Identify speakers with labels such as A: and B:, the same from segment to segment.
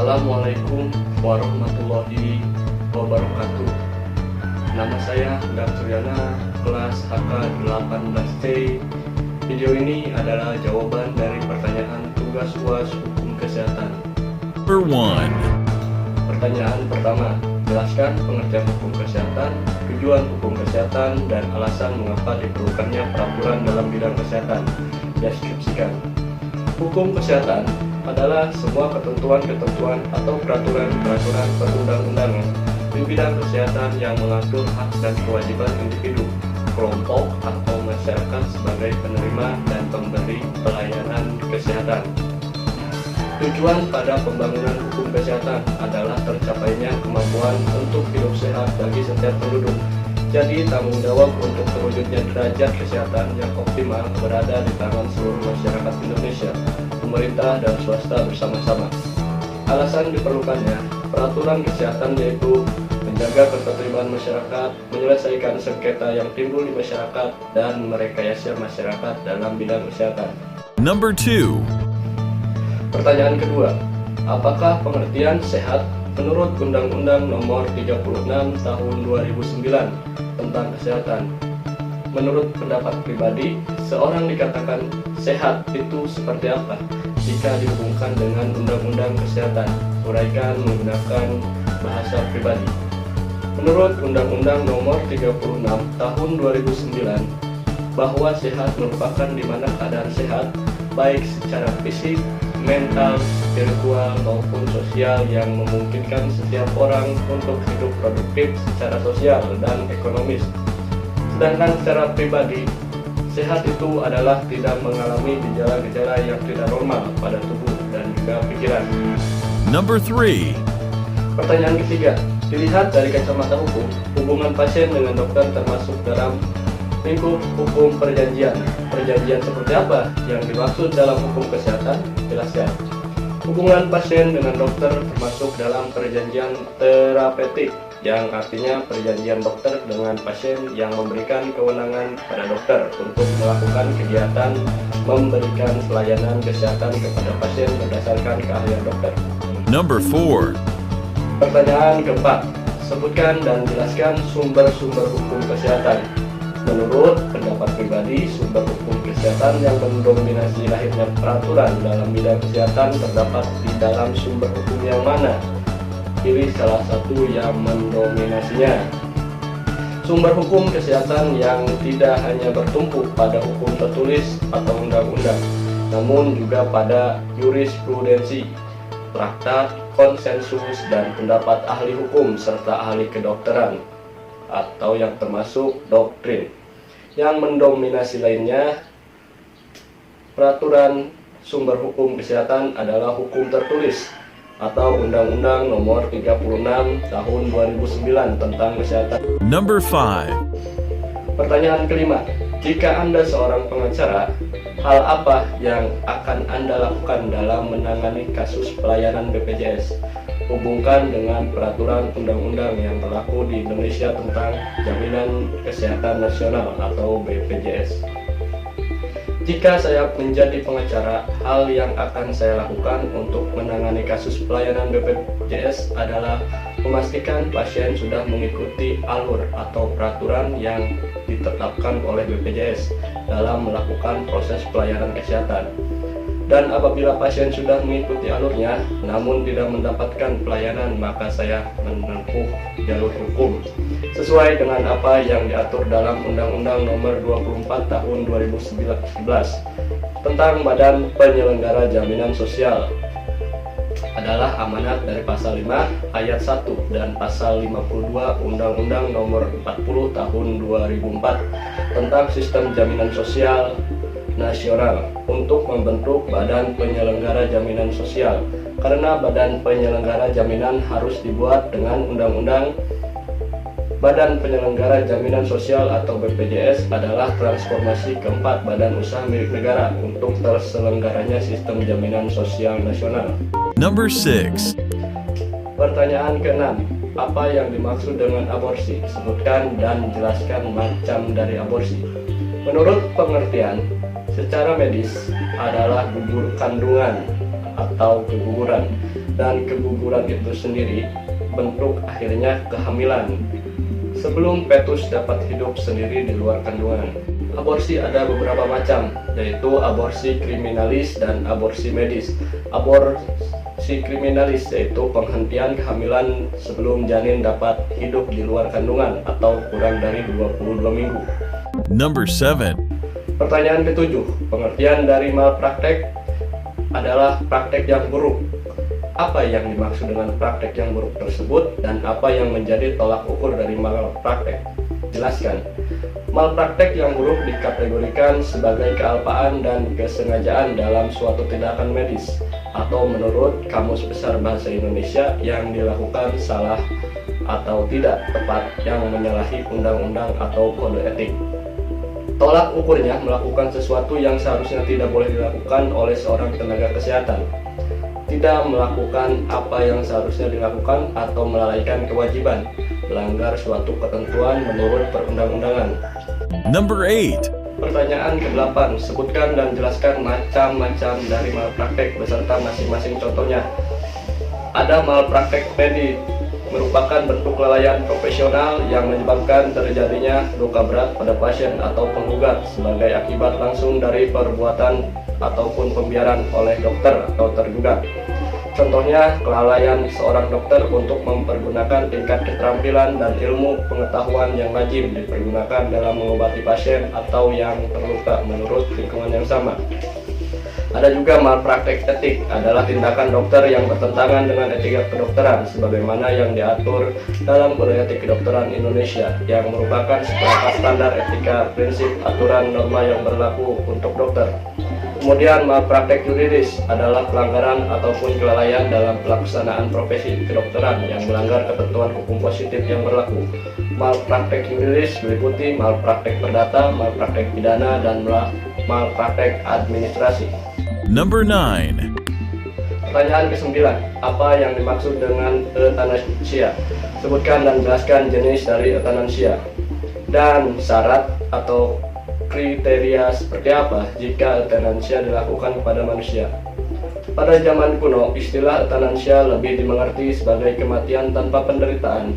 A: Assalamualaikum warahmatullahi wabarakatuh. Nama saya Endang Suryana, kelas HK18C. Video ini adalah jawaban dari pertanyaan tugas UAS Hukum Kesehatan.
B: Number 1.
A: Pertanyaan pertama, jelaskan pengertian hukum kesehatan, tujuan hukum kesehatan, dan alasan mengapa diperlukannya peraturan dalam bidang kesehatan. Deskripsikan. Hukum kesehatan adalah semua ketentuan-ketentuan atau peraturan-peraturan perundang-undangan di bidang kesehatan yang mengatur hak dan kewajiban individu, kelompok, atau masyarakat sebagai penerima dan pemberi pelayanan kesehatan. Tujuan pada pembangunan hukum kesehatan adalah tercapainya kemampuan untuk hidup sehat bagi setiap penduduk. Jadi tanggung jawab untuk terwujudnya derajat kesehatan yang optimal berada di tangan seluruh masyarakat Indonesia, pemerintah dan swasta bersama-sama. Alasan diperlukannya peraturan kesehatan yaitu menjaga ketertiban masyarakat, menyelesaikan sengketa yang timbul di masyarakat, dan merekayasa masyarakat dalam bidang kesehatan.
B: Number 2.
A: Pertanyaan kedua, apakah pengertian sehat menurut Undang-Undang Nomor 36 Tahun 2009 tentang kesehatan? Menurut pendapat pribadi, seorang dikatakan sehat itu seperti apa jika dihubungkan dengan Undang-Undang Kesehatan? Uraikan menggunakan bahasa pribadi. Menurut Undang-Undang Nomor 36 Tahun 2009, bahwa sehat merupakan di mana keadaan sehat baik secara fisik, mental, spiritual, maupun sosial yang memungkinkan setiap orang untuk hidup produktif secara sosial dan ekonomis. Sedangkan secara pribadi, sehat itu adalah tidak mengalami gejala-gejala yang tidak normal pada tubuh dan juga pikiran.
B: Number 3.
A: Pertanyaan ketiga, dilihat dari kacamata hukum, hubungan pasien dengan dokter termasuk dalam lingkup hukum perjanjian. Perjanjian seperti apa yang dimaksud dalam hukum kesehatan? Jelaskan. Hubungan pasien dengan dokter termasuk dalam perjanjian terapeutik, yang artinya perjanjian dokter dengan pasien yang memberikan kewenangan pada dokter untuk melakukan kegiatan memberikan pelayanan kesehatan kepada pasien berdasarkan keahlian dokter.
B: Number 4.
A: Pertanyaan keempat, sebutkan dan jelaskan sumber-sumber hukum kesehatan. Menurut pendapat pribadi, sumber hukum kesehatan yang mendominasi lahirnya peraturan dalam bidang kesehatan terdapat di dalam sumber hukum yang mana? Pilih salah satu yang mendominasinya. Sumber hukum kesehatan yang tidak hanya bertumpu pada hukum tertulis atau undang-undang, namun juga pada jurisprudensi, traktat, konsensus, dan pendapat ahli hukum serta ahli kedokteran atau yang termasuk doktrin. Yang mendominasi lainnya, peraturan sumber hukum kesehatan adalah hukum tertulis atau Undang-Undang Nomor 36 Tahun 2009 tentang kesehatan.
B: Number 5.
A: Pertanyaan kelima, jika Anda seorang pengacara, hal apa yang akan Anda lakukan dalam menangani kasus pelayanan BPJS? Hubungkan dengan peraturan undang-undang yang berlaku di Indonesia tentang Jaminan Kesehatan Nasional atau BPJS. Jika saya menjadi pengacara, hal yang akan saya lakukan untuk menangani kasus pelayanan BPJS adalah memastikan pasien sudah mengikuti alur atau peraturan yang ditetapkan oleh BPJS dalam melakukan proses pelayanan kesehatan. Dan apabila pasien sudah mengikuti alurnya namun tidak mendapatkan pelayanan, maka saya menempuh jalur hukum sesuai dengan apa yang diatur dalam Undang-Undang Nomor 24 Tahun 2011 tentang Badan Penyelenggara Jaminan Sosial. Adalah amanat dari pasal 5 ayat 1 dan pasal 52 Undang-Undang Nomor 40 Tahun 2004 tentang Sistem Jaminan Sosial Nasional untuk membentuk Badan Penyelenggara Jaminan Sosial, karena Badan Penyelenggara Jaminan harus dibuat dengan undang-undang. Badan Penyelenggara Jaminan Sosial atau BPJS adalah transformasi keempat badan usaha milik negara untuk terselenggaranya sistem jaminan sosial nasional.
B: Number 6.
A: Pertanyaan keenam, apa yang dimaksud dengan aborsi? Sebutkan dan jelaskan macam dari aborsi. Menurut pengertian, secara medis adalah gugur kandungan atau keguguran dan keguguran itu sendiri bentuk akhirnya kehamilan sebelum fetus dapat hidup sendiri di luar kandungan. Aborsi ada beberapa macam, yaitu aborsi kriminalis dan aborsi medis. Aborsi kriminalis yaitu penghentian kehamilan sebelum janin dapat hidup di luar kandungan atau kurang dari 22 minggu.
B: Number 7.
A: Pertanyaan ketujuh, pengertian dari malpraktek adalah praktek yang buruk. Apa yang dimaksud dengan praktek yang buruk tersebut dan apa yang menjadi tolak ukur dari malpraktek? Jelaskan. Malpraktek yang buruk dikategorikan sebagai kealpaan dan kesengajaan dalam suatu tindakan medis atau menurut Kamus Besar Bahasa Indonesia yang dilakukan salah atau tidak tepat yang menyalahi undang-undang atau kode etik. Tolak ukurnya melakukan sesuatu yang seharusnya tidak boleh dilakukan oleh seorang tenaga kesehatan, tidak melakukan apa yang seharusnya dilakukan atau melalaikan kewajiban, melanggar suatu ketentuan menurut perundang-undangan.
B: Number 8.
A: Pertanyaan ke-8, sebutkan dan jelaskan macam-macam dari malpraktek beserta masing-masing contohnya. Ada malpraktek medis, merupakan bentuk kelalaian profesional yang menyebabkan terjadinya luka berat pada pasien atau penggugat sebagai akibat langsung dari perbuatan ataupun pembiaran oleh dokter atau tergugat. Contohnya, kelalaian seorang dokter untuk mempergunakan tingkat keterampilan dan ilmu pengetahuan yang lazim dipergunakan dalam mengobati pasien atau yang terluka menurut lingkungan yang sama. Ada juga malpraktek etik, adalah tindakan dokter yang bertentangan dengan etika kedokteran sebagaimana yang diatur dalam Kode Etik Kedokteran Indonesia yang merupakan seperangkat standar etika, prinsip, aturan, norma yang berlaku untuk dokter. Kemudian malpraktek yuridis adalah pelanggaran ataupun kelalaian dalam pelaksanaan profesi kedokteran yang melanggar ketentuan hukum positif yang berlaku. Malpraktek yuridis meliputi malpraktek perdata, malpraktek pidana, dan malpraktek administrasi.
B: Number 9.
A: Pertanyaan ke-9, apa yang dimaksud dengan euthanasia? Sebutkan dan jelaskan jenis dari euthanasia dan syarat atau kriteria seperti apa jika euthanasia dilakukan kepada manusia. Pada zaman kuno, istilah euthanasia lebih dimengerti sebagai kematian tanpa penderitaan,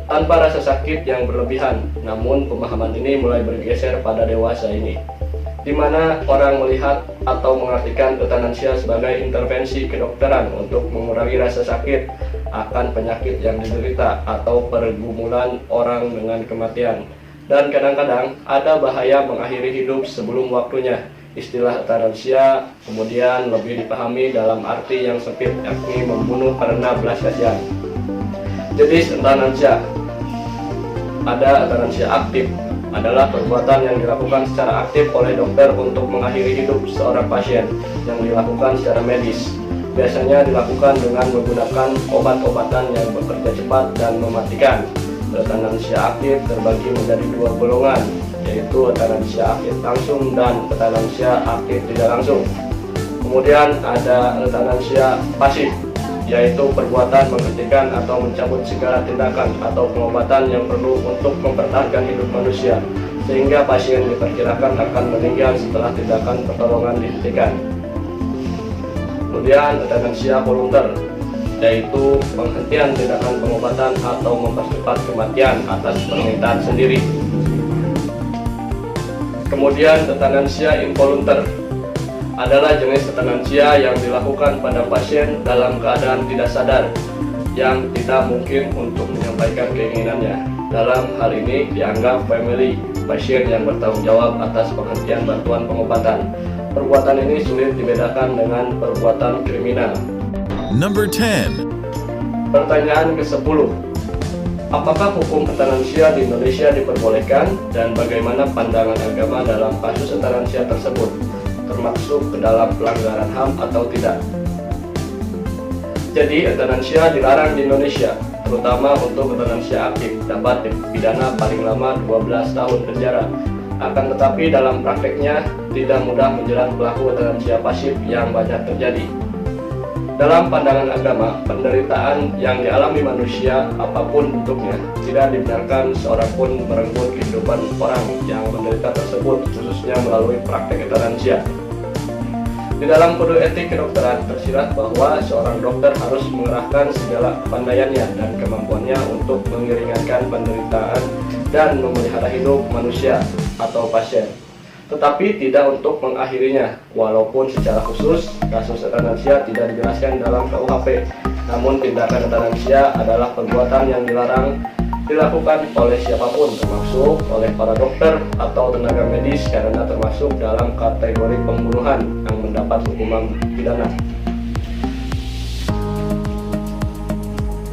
A: tanpa rasa sakit yang berlebihan. Namun pemahaman ini mulai bergeser pada dewasa ini, di mana orang melihat atau mengartikan euthanasia sebagai intervensi kedokteran untuk mengurangi rasa sakit akan penyakit yang diderita atau pergumulan orang dengan kematian. Dan kadang-kadang ada bahaya mengakhiri hidup sebelum waktunya. Istilah euthanasia kemudian lebih dipahami dalam arti yang sempit, yakni membunuh karena belas kasihan. Jenis euthanasia, ada euthanasia aktif, adalah perbuatan yang dilakukan secara aktif oleh dokter untuk mengakhiri hidup seorang pasien yang dilakukan secara medis. Biasanya dilakukan dengan menggunakan obat-obatan yang bekerja cepat dan mematikan. Euthanasia aktif terbagi menjadi dua golongan, yaitu euthanasia aktif langsung dan euthanasia aktif tidak langsung. Kemudian ada euthanasia pasif, yaitu perbuatan menghentikan atau mencabut segala tindakan atau pengobatan yang perlu untuk mempertahankan hidup manusia, sehingga pasien diperkirakan akan meninggal setelah tindakan pertolongan dihentikan. Kemudian euthanasia volunter, yaitu penghentian tindakan pengobatan atau mempercepat kematian atas permintaan sendiri. Kemudian euthanasia involunter adalah jenis euthanasia yang dilakukan pada pasien dalam keadaan tidak sadar yang tidak mungkin untuk menyampaikan keinginannya. Dalam hal ini dianggap family pasien yang bertanggung jawab atas penghentian bantuan pengobatan. Perbuatan ini sulit dibedakan dengan perbuatan kriminal.
B: Number 10.
A: Pertanyaan ke-10, apakah hukum euthanasia di Indonesia diperbolehkan dan bagaimana pandangan agama dalam kasus euthanasia tersebut, termasuk ke dalam pelanggaran HAM atau tidak? Jadi euthanasia dilarang di Indonesia, terutama untuk euthanasia aktif, dapat dipidana paling lama 12 tahun penjara. Akan tetapi dalam prakteknya tidak mudah menjerat pelaku euthanasia pasif yang banyak terjadi. Dalam pandangan agama, penderitaan yang dialami manusia apapun bentuknya tidak dibenarkan seorang pun merenggut kehidupan orang yang menderita tersebut, khususnya melalui praktek euthanasia. Di dalam kode etik kedokteran tersirat bahwa seorang dokter harus mengerahkan segala kepandaiannya dan kemampuannya untuk meringankan penderitaan dan memelihara hidup manusia atau pasien, tetapi tidak untuk mengakhirinya. Walaupun secara khusus kasus euthanasia tidak dijelaskan dalam KUHP, namun tindakan euthanasia adalah perbuatan yang dilarang dilakukan oleh siapapun, termasuk oleh para dokter atau tenaga medis, karena termasuk dalam kategori pembunuhan yang mendapat hukuman pidana.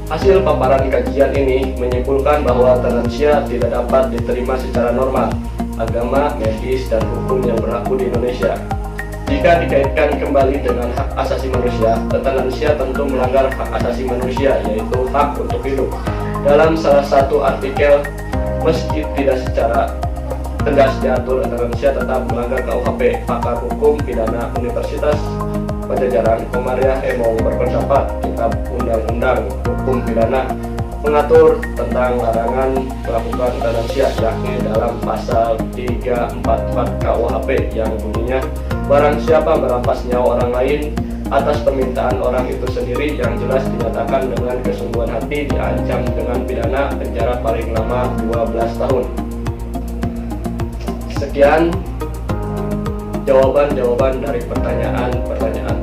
A: Hasil paparan kajian ini menyimpulkan bahwa euthanasia tidak dapat diterima secara normal, agama, medis, dan hukum yang berlaku di Indonesia. Jika dikaitkan kembali dengan hak asasi manusia, euthanasia tentu melanggar hak asasi manusia, yaitu hak untuk hidup. Dalam salah satu artikel, meski tidak secara tegas diatur, euthanasia tetap melanggar KUHP. Pakar hukum pidana Universitas Padjadjaran, Komariah Emong, berpendapat kitab Undang-Undang Hukum Pidana mengatur tentang larangan melakukan euthanasia, yakni dalam pasal 344 KUHP yang bunyinya, barang siapa merampas nyawa orang lain atas permintaan orang itu sendiri yang jelas dinyatakan dengan kesungguhan hati, diancam dengan pidana penjara paling lama 12 tahun. Sekian jawaban-jawaban dari pertanyaan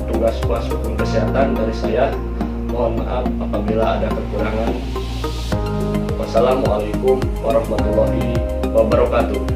A: tugas kelas hukum kesehatan dari saya. Mohon maaf apabila ada kekurangan. Wassalamualaikum warahmatullahi wabarakatuh.